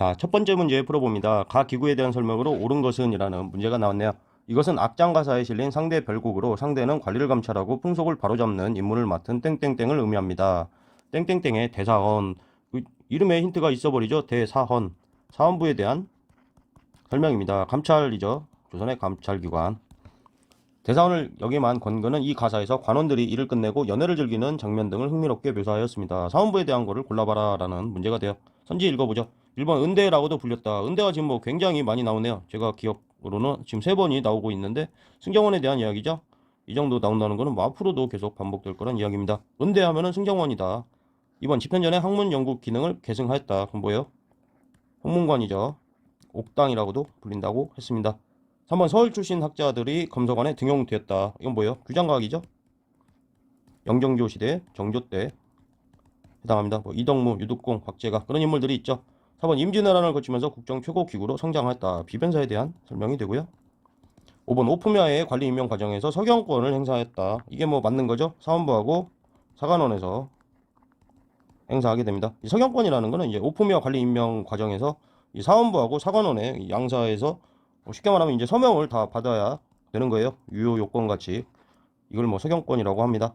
자, 첫 번째 문제 풀어봅니다. 가 기구에 대한 설명으로 옳은 것은 이라는 문제가 나왔네요. 이것은 악장 가사에 실린 상대 별곡으로 상대는 관리를 감찰하고 풍속을 바로잡는 임무를 맡은 땡땡땡을 의미합니다. 땡땡땡의 대사헌, 이름에 힌트가 있어버리죠. 대사헌, 사헌부에 대한 설명입니다. 감찰이죠. 조선의 감찰기관. 대사헌을 여기만 건 거는 이 가사에서 관원들이 일을 끝내고 연애를 즐기는 장면 등을 흥미롭게 묘사하였습니다. 사헌부에 대한 거를 골라봐라 라는 문제가 돼요. 선지 읽어보죠. 1번 은대라고도 불렸다. 은대가 지금 뭐 굉장히 많이 나오네요. 제가 기억으로는 지금 3번이 나오고 있는데 승정원에 대한 이야기죠. 이 정도 나온다는 거는 뭐 앞으로도 계속 반복될 거란 이야기입니다. 은대 하면은 승정원이다. 2번 집현전의 학문 연구 기능을 계승하였다. 그럼 뭐예요? 학문관이죠. 옥당이라고도 불린다고 했습니다. 3번 서울 출신 학자들이 검소관에 등용되었다. 이건 뭐예요? 규장각이죠. 영정조 시대 정조 때 해당합니다. 뭐 이덕무, 유득공, 박제가 그런 인물들이 있죠. 4번 임진왜란을 거치면서 국정 최고 기구로 성장했다. 비변사에 대한 설명이 되고요. 5번 오품야의 관리 임명 과정에서 서경권을 행사했다. 이게 뭐 맞는 거죠? 사헌부하고 사관원에서 행사하게 됩니다. 이 서경권이라는 거는 이제 오품야 관리 임명 과정에서 이 사헌부하고 사관원의 양사에서 쉽게 말하면 이제 서명을 다 받아야 되는 거예요. 유효 요건 같이. 이걸 뭐 서경권이라고 합니다.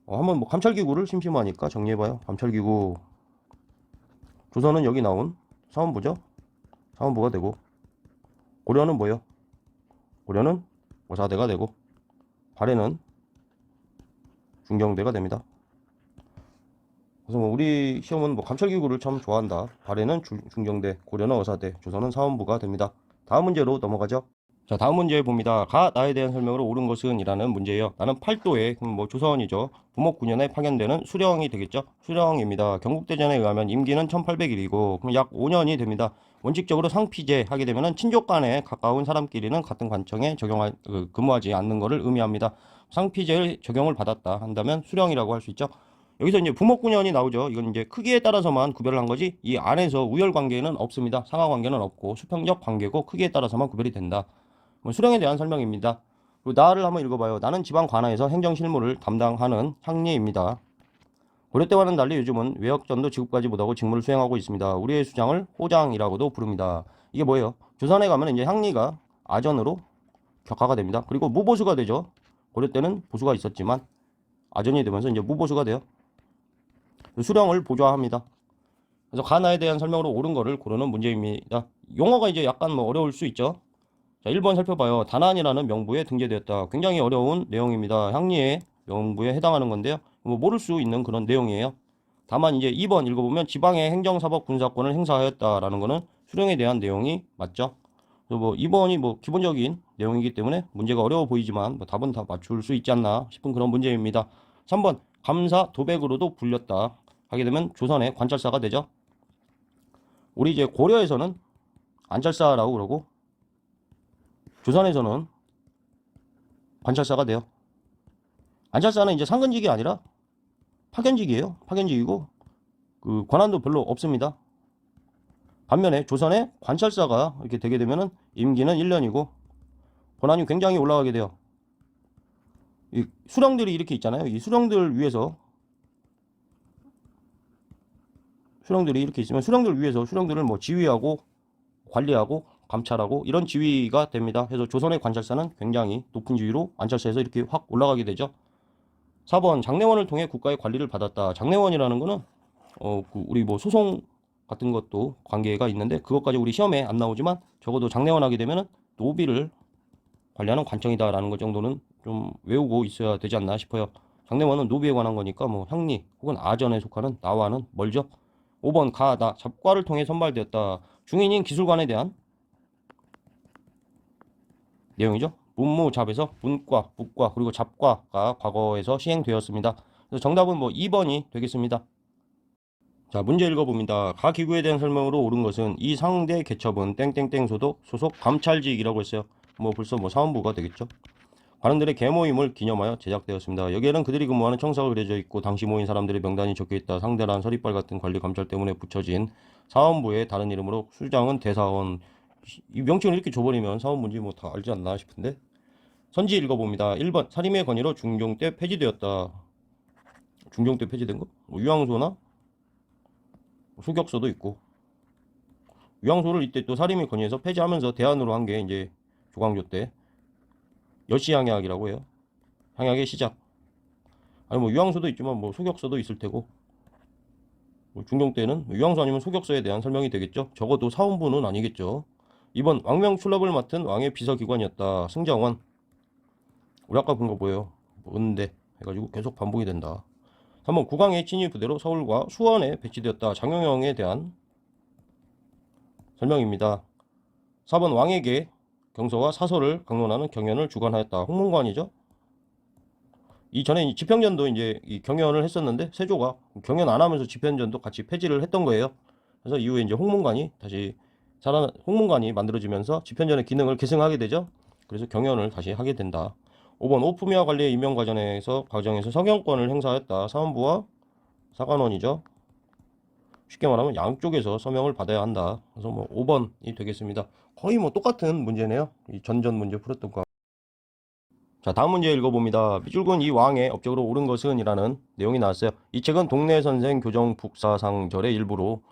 한번 뭐 감찰기구를 심심하니까 정리해봐요. 감찰기구. 조선은 여기 나온 사헌부죠. 사헌부가 되고 고려는 뭐예요? 고려는 모사대가 되고 발해는 중경대가 됩니다. 그래서 뭐 우리 시험은 뭐 감찰기구를 참 좋아한다. 발해는 중경대, 고려는 어사대, 조선은 사헌부가 됩니다. 다음 문제로 넘어가죠. 자, 다음 문제 봅니다. 가 나에 대한 설명으로 옳은 것은 이라는 문제예요. 나는 팔도에 뭐 조선이죠. 부목 9년에 파견되는 수령이 되겠죠. 수령입니다. 경국대전에 의하면 임기는 1800일이고 그럼 약 5년이 됩니다. 원칙적으로 상피제 하게 되면은 친족 간에 가까운 사람끼리는 같은 관청에 근무하지 않는 것을 의미합니다. 상피제를 적용을 받았다 한다면 수령이라고 할 수 있죠. 여기서 이제 부목 9년이 나오죠. 이건 이제 크기에 따라서만 구별을 한 거지 이 안에서 우열 관계는 없습니다. 상하 관계는 없고 수평적 관계고 크기에 따라서만 구별이 된다. 수령에 대한 설명입니다. 그리고 나를 한번 읽어봐요. 나는 지방 관하에서 행정실무를 담당하는 향리입니다. 고려 때와는 달리 요즘은 외역전도 지급까지 못하고 직무를 수행하고 있습니다. 우리의 수장을 호장이라고도 부릅니다. 이게 뭐예요? 조선에 가면 이제 향리가 아전으로 격하가 됩니다. 그리고 무보수가 되죠. 고려 때는 보수가 있었지만 아전이 되면서 이제 무보수가 돼요. 수령을 보좌합니다. 그래서 가나에 대한 설명으로 옳은 거를 고르는 문제입니다. 용어가 이제 약간 뭐 어려울 수 있죠. 자, 1번 살펴봐요. 단안이라는 명부에 등재되었다. 굉장히 어려운 내용입니다. 향리의 명부에 해당하는 건데요. 뭐 모를 수 있는 그런 내용이에요. 다만 이제 2번 읽어보면 지방의 행정사법 군사권을 행사하였다라는 거는 수령에 대한 내용이 맞죠. 그래서 뭐 2번이 뭐 기본적인 내용이기 때문에 문제가 어려워 보이지만 뭐 답은 다 맞출 수 있지 않나 싶은 그런 문제입니다. 3번 감사 도백으로도 불렸다 하게 되면 조선의 관찰사가 되죠. 우리 이제 고려에서는 안찰사라고 그러고 조선에서는 관찰사가 돼요. 안찰사는 이제 상근직이 아니라 파견직이에요. 파견직이고 그 권한도 별로 없습니다. 반면에 조선의 관찰사가 이렇게 되게 되면은 임기는 1년이고 권한이 굉장히 올라가게 돼요. 이 수령들이 이렇게 있잖아요. 이 수령들 위해서 수령들이 이렇게 있으면 수령들 위해서 수령들을 뭐 지휘하고 관리하고 감찰하고 이런 지위가 됩니다. 그래서 조선의 관찰사는 굉장히 높은 지위로 안찰사에서 이렇게 확 올라가게 되죠. 4번 장례원을 통해 국가의 관리를 받았다. 장례원이라는 거는 우리 뭐 소송 같은 것도 관계가 있는데 그것까지 우리 시험에 안 나오지만 적어도 장례원 하게 되면은 노비를 관리하는 관청이다라는 것 정도는 좀 외우고 있어야 되지 않나 싶어요. 장례원은 노비에 관한 거니까 뭐 향리 혹은 아전에 속하는 나와는 멀죠. 5번 가다 잡과를 통해 선발되었다. 중인인 기술관에 대한 내용이죠. 문무잡에서 문과, 북과 그리고 잡과가 과거에서 시행되었습니다. 그래서 정답은 뭐 2번이 되겠습니다. 자, 문제 읽어봅니다. 가 기구에 대한 설명으로 옳은 것은 이 상대 개첩은 땡땡땡 소속 감찰직이라고 했어요. 뭐 벌써 뭐 사원부가 되겠죠. 관원들의 계모임을 기념하여 제작되었습니다. 여기에는 그들이 근무하는 청사가 그려져 있고 당시 모인 사람들의 명단이 적혀있다. 상대란 서리빨 같은 관리 감찰 때문에 붙여진 사원부의 다른 이름으로 수장은 대사원. 이 명칭을 이렇게 줘버리면 사원부인지 뭐 다 알지 않나 싶은데 선지 읽어봅니다. 1번 사림의 건의로 중종 때 폐지되었다. 중종 때 폐지된 거? 뭐 유황소나 소격서도 있고 유황소를 이때 또 사림이 건의해서 폐지하면서 대안으로 한 게 이제 조광조 때 여시향약이라고 해요. 향약의 시작. 아니 뭐 유황소도 있지만 뭐 소격서도 있을 테고, 뭐 중종 때는 유황소 아니면 소격서에 대한 설명이 되겠죠. 적어도 사원부는 아니겠죠. 2번 왕명 출납을 맡은 왕의 비서기관이었다. 승정원. 우리 아까 본 거 뭐예요? 뭐 은대 해가지고 계속 반복이 된다. 3번 국왕의 친위 부대로 서울과 수원에 배치되었다. 장영영에 대한 설명입니다. 4번 왕에게 경서와 사서를 강론하는 경연을 주관하였다. 홍문관이죠. 이전에 집행전도 이제 이 경연을 했었는데 세조가 경연 안 하면서 집행전도 같이 폐지를 했던 거예요. 그래서 이후에 이제 홍문관이 다시 홍문관이 만들어지면서 집행전의 기능을 계승하게 되죠. 그래서 경연을 다시 하게 된다. 5번 오품위와 관리의 임명 과정에서 서경권을 행사했다. 사원부와 사관원이죠. 쉽게 말하면 양쪽에서 서명을 받아야 한다. 그래서 뭐 5번이 되겠습니다. 거의 뭐 똑같은 문제네요. 이 전전 문제 풀었던 거. 자, 다음 문제 읽어봅니다. 밑줄근 이 왕의 업적으로 옳은 것은 이라는 내용이 나왔어요. 이 책은 동래선생 교정 북사상절의 일부로,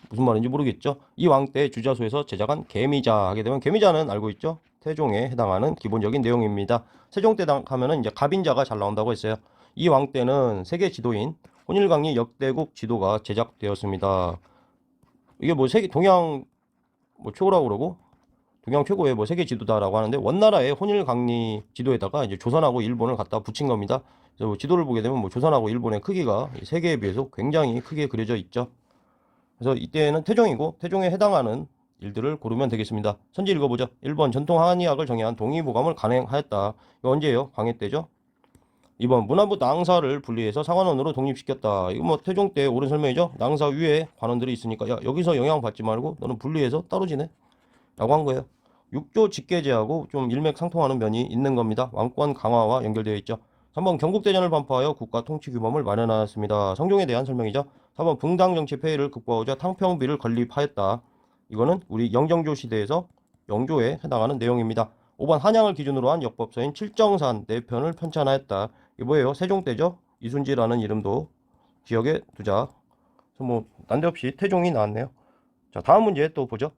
무슨 말인지 모르겠죠. 이 왕 때 주자소에서 제작한 계미자 하게 되면, 계미자는 알고 있죠. 태종에 해당하는 기본적인 내용입니다. 세종 때 하면은 이제 갑인자가 잘 나온다고 했어요. 이 왕 때는 세계 지도인 혼일강리 역대국 지도가 제작되었습니다. 이게 뭐 세계 동양 뭐 최고라고 그러고, 동양 최고의 뭐 세계 지도다라고 하는데, 원나라의 혼일강리 지도에다가 이제 조선하고 일본을 갖다 붙인 겁니다. 그래서 뭐 지도를 보게 되면 뭐 조선하고 일본의 크기가 세계에 비해서 굉장히 크게 그려져 있죠. 그래서 이때는 태종이고, 태종에 해당하는 일들을 고르면 되겠습니다. 선지 읽어보죠. 1번 전통 한의학을 정의한 동의보감을 간행하였다. 이거 언제예요? 광해 때죠. 2번 문화부 낭사를 분리해서 상관원으로 독립시켰다. 이거 뭐 태종 때 옳은 설명이죠. 낭사 위에 관원들이 있으니까 야, 여기서 영향받지 말고 너는 분리해서 따로 지내 라고 한 거예요. 6조 직계제하고 좀 일맥상통하는 면이 있는 겁니다. 왕권 강화와 연결되어 있죠. 3번 경국대전을 반포하여 국가 통치규범을 마련하였습니다. 성종에 대한 설명이죠. 4번 붕당정치 폐해를 극복하고자 탕평비를 건립하였다. 이거는 우리 영정조 시대에서 영조에 해당하는 내용입니다. 5번 한양을 기준으로 한 역법서인 칠정산 4편을 편찬하였다. 이게 뭐예요? 세종 때죠. 이순지라는 이름도 기억에 두자. 그래서 뭐 난데없이 태종이 나왔네요. 자, 다음 문제 또 보죠.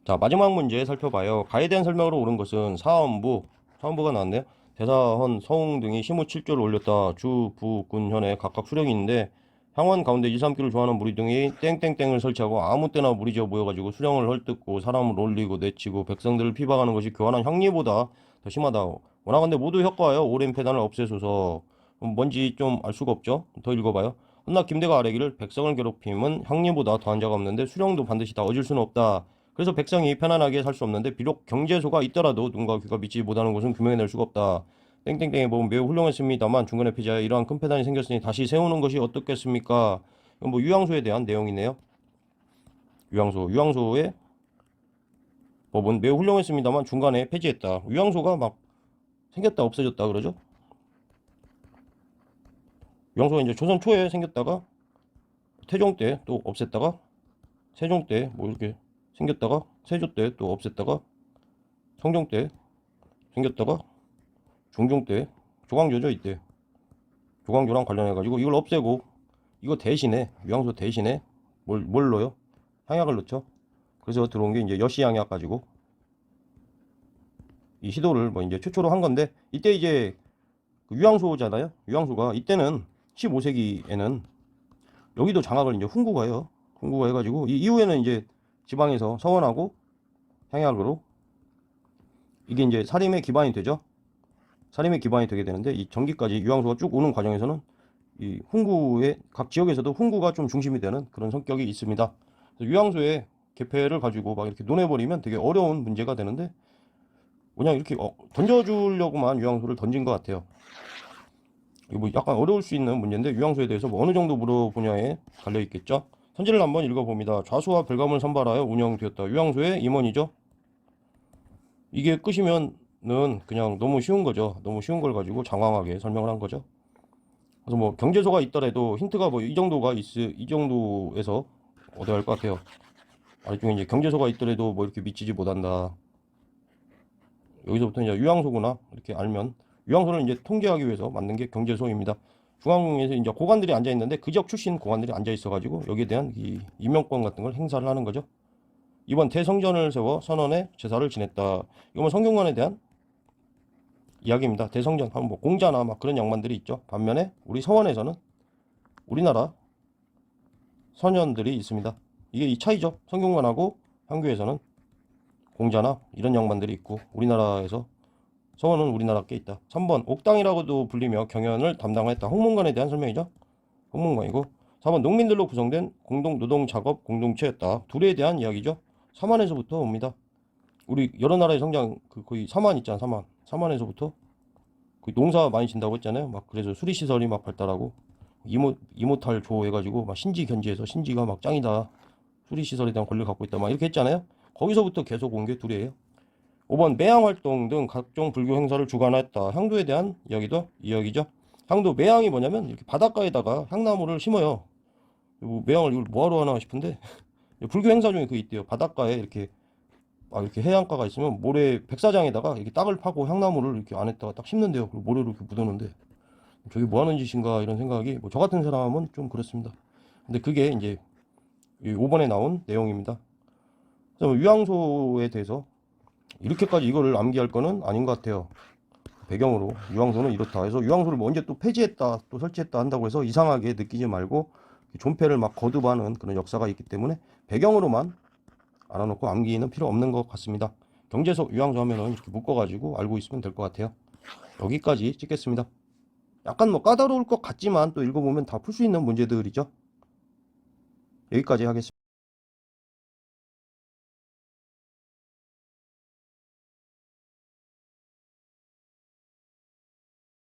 자, 마지막 문제 살펴봐요. 가에 대한 설명으로 옳은 것은 사원부가 나왔네요. 대사헌, 서웅 등이 시무 7조를 올렸다. 주, 부, 군, 현에 각각 수령이 있는데 향원 가운데 2, 3끼를 좋아하는 무리 등이 땡땡땡을 설치하고 아무 때나 무리지어 모여가지고 수령을 헐뜯고 사람을 올리고 내치고 백성들을 피박하는 것이 교환한 형리보다 더 심하다. 원하건대 모두 협과하여 오랜 폐단을 없애소서. 뭔지 좀 알 수가 없죠. 더 읽어봐요. 훗나 김대가 아뢰기를 백성을 괴롭힘은 형리보다 더한 자가 없는데 수령도 반드시 다 얻을 수는 없다. 그래서 백성이 편안하게 살 수 없는데 비록 경제소가 있더라도 눈과 귀가 미치지 못하는 것은 규명해낼 수가 없다. 땡땡땡에 보면 매우 훌륭했습니다만 중간에 피자에 이러한 큰 폐단이 생겼으니 다시 세우는 것이 어떻겠습니까? 이건 뭐 유양소에 대한 내용이네요. 유양소의 법은 매우 훌륭했습니다만 중간에 폐지했다. 유양소가 막 생겼다 없어졌다 그러죠. 유양소가 이제 조선 초에 생겼다가 태종 때 또 없앴다가 세종 때 뭐 이렇게 생겼다가 세조 때 또 없앴다가 성종 때 생겼다가 중종 때 조광조죠. 이때 조광조랑 관련해가지고 이걸 없애고 이거 대신에 유황소 대신에 뭘 넣어요? 향약을 넣죠. 그래서 들어온 게 이제 여시향약 가지고 이 시도를 뭐 이제 최초로 한 건데, 이때 이제 그 유황소잖아요. 유황소가 이때는 15세기에는 여기도 장악을 이제 훈구가 해요. 훈구가 해가지고 이 이후에는 이제 지방에서 서원하고 향약으로 이게 이제 사림의 기반이 되죠. 사림의 기반이 되게 되는데, 이 전기까지 유황소가 쭉 오는 과정에서는 이 훈구의 각 지역에서도 훈구가 좀 중심이 되는 그런 성격이 있습니다. 그래서 유황소의 개폐를 가지고 막 이렇게 논해버리면 되게 어려운 문제가 되는데, 그냥 이렇게 던져주려고만 유황소를 던진 것 같아요. 이거 뭐 약간 어려울 수 있는 문제인데 유황소에 대해서 뭐 어느 정도 물어보냐에 달려 있겠죠. 선지를 한번 읽어봅니다. 좌수와 별감을 선발하여 운영되었다. 유황소의 임원이죠. 이게 끝이면은 그냥 너무 쉬운 거죠. 너무 쉬운 걸 가지고 장황하게 설명을 한 거죠. 그래서 뭐 경제소가 있더라도 힌트가 뭐 이 정도에서 얻어야 할 것 같아요. 아래쪽에 이제 경제소가 있더라도 뭐 이렇게 미치지 못한다. 여기서부터 이제 유황소구나 이렇게 알면, 유황소를 이제 통제하기 위해서 만든 게 경제소입니다. 중앙에서 이제 고관들이 앉아 있는데 그적 출신 고관들이 앉아 있어 가지고 여기에 대한 이 임명권 같은 걸 행사를 하는 거죠. 이번 대성전을 세워 선원의 제사를 지냈다. 이건 성균관에 대한 이야기입니다. 대성전 하면 뭐 공자나 막 그런 양반들이 있죠. 반면에 우리 서원에서는 우리나라 선현들이 있습니다. 이게 이 차이죠. 성균관하고 향교에서는 공자나 이런 양반들이 있고 우리나라에서 서원은 우리나라 께 있다. 3번 옥당이라고도 불리며 경연을 담당했다. 홍문관에 대한 설명이죠. 홍문관이고 4번 농민들로 구성된 공동 노동 작업 공동체였다. 둘에 대한 이야기죠. 사만에서부터 옵니다. 우리 여러 나라의 성장 거의 사만 있잖아. 사만에서부터 농사 많이 진다고 했잖아요. 막 그래서 수리 시설이 막 발달하고 이모탈 조 해가지고 막 신지 견지해서 신지가 막 짱이다. 수리 시설에 대한 권리를 갖고 있다. 막 이렇게 했잖아요. 거기서부터 계속 온 게 둘이에요. 5번 매향 활동 등 각종 불교 행사를 주관했다. 향도에 대한 이야기도 이야기죠. 향도 매향이 뭐냐면 이렇게 바닷가에다가 향나무를 심어요. 매향을 이걸 뭐하러 하나 싶은데 불교 행사 중에 그게 있대요. 바닷가에 이렇게 이렇게 해안가가 있으면 모래 백사장에다가 이렇게 땅을 파고 향나무를 이렇게 안에다가 딱 심는데요. 그리고 모래로 이렇게 묻어놓는데 저게 뭐 하는 짓인가 이런 생각이 저 같은 사람은 좀 그렇습니다. 근데 그게 이제 5번에 나온 내용입니다. 그래서 유황소에 대해서 이렇게까지 이거를 암기할 거는 아닌 것 같아요. 배경으로 유황소는 이렇다 해서 유황소를 뭐 언제 또 폐지했다 또 설치했다 한다고 해서 이상하게 느끼지 말고 존폐를 막 거듭하는 그런 역사가 있기 때문에 배경으로만 알아놓고 암기는 필요 없는 것 같습니다. 경제석 유황소 하면은 이렇게 묶어가지고 알고 있으면 될 것 같아요. 여기까지 찍겠습니다. 약간 뭐 까다로울 것 같지만 또 읽어보면 다 풀 수 있는 문제들이죠. 여기까지 하겠습니다.